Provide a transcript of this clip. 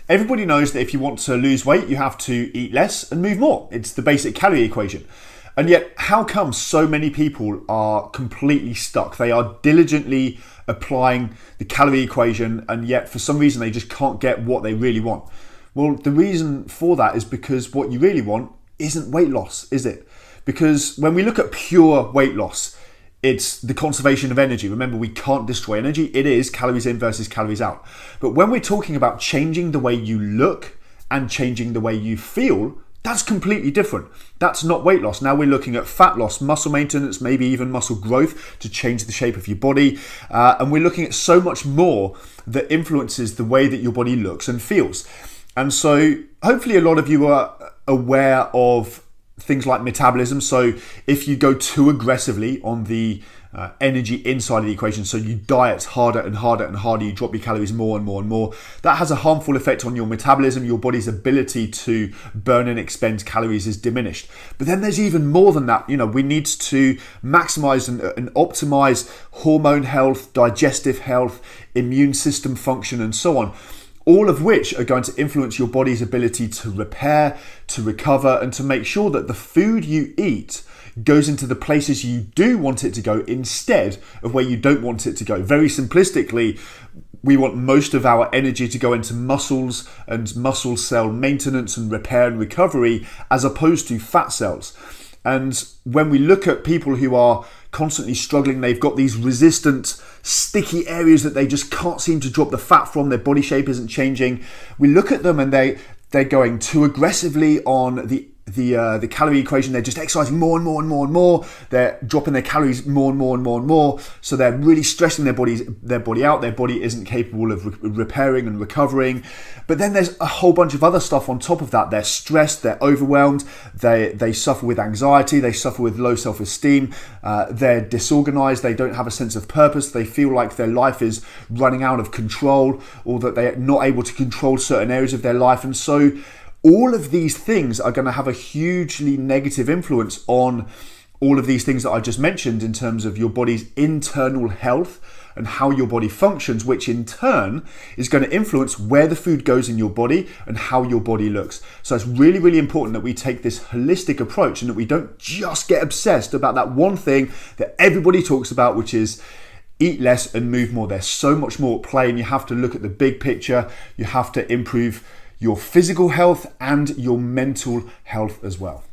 Everybody knows that if you want to lose weight, you have to eat less and move more. It's the basic calorie equation. And yet, how come so many people are completely stuck? They are diligently applying the calorie equation, and yet for some reason they just can't get what they really want. Well, the reason for that is because what you really want isn't weight loss, is it? Because when we look at pure weight loss, it's the conservation of energy. Remember, we can't destroy energy. It is calories in versus calories out. But when we're talking about changing the way you look and changing the way you feel, that's completely different. That's not weight loss. Now we're looking at fat loss, muscle maintenance, maybe even muscle growth to change the shape of your body. And we're looking at so much more that influences the way that your body looks and feels. And so hopefully a lot of you are aware of things like metabolism. So if you go too aggressively on the energy inside of the equation, so you diet harder and harder and harder, you drop your calories more and more and more, that has a harmful effect on your metabolism. Your body's ability to burn and expend calories is diminished. But then there's even more than that. We need to maximize and optimize hormone health, digestive health, immune system function, and so on. All of which are going to influence your body's ability to repair, to recover, and to make sure that the food you eat goes into the places you do want it to go instead of where you don't want it to go. Very simplistically, we want most of our energy to go into muscles and muscle cell maintenance and repair and recovery as opposed to fat cells. And when we look at people who are constantly struggling, they've got these resistant, sticky areas that they just can't seem to drop the fat from, their body shape isn't changing. We look at them and they're going too aggressively on the calorie equation. They're just exercising more and more and more and more. They're dropping their calories more and more and more and more. So they're really stressing their body out. Their body isn't capable of repairing and recovering. But then there's a whole bunch of other stuff on top of that. They're stressed. They're overwhelmed. They suffer with anxiety. They suffer with low self-esteem. They're disorganized. They don't have a sense of purpose. They feel like their life is running out of control, or that they're not able to control certain areas of their life. And so all of these things are going to have a hugely negative influence on all of these things that I just mentioned in terms of your body's internal health and how your body functions, which in turn is going to influence where the food goes in your body and how your body looks. So it's really, really important that we take this holistic approach and that we don't just get obsessed about that one thing that everybody talks about, which is eat less and move more. There's so much more at play, and you have to look at the big picture. You have to improve your physical health and your mental health as well.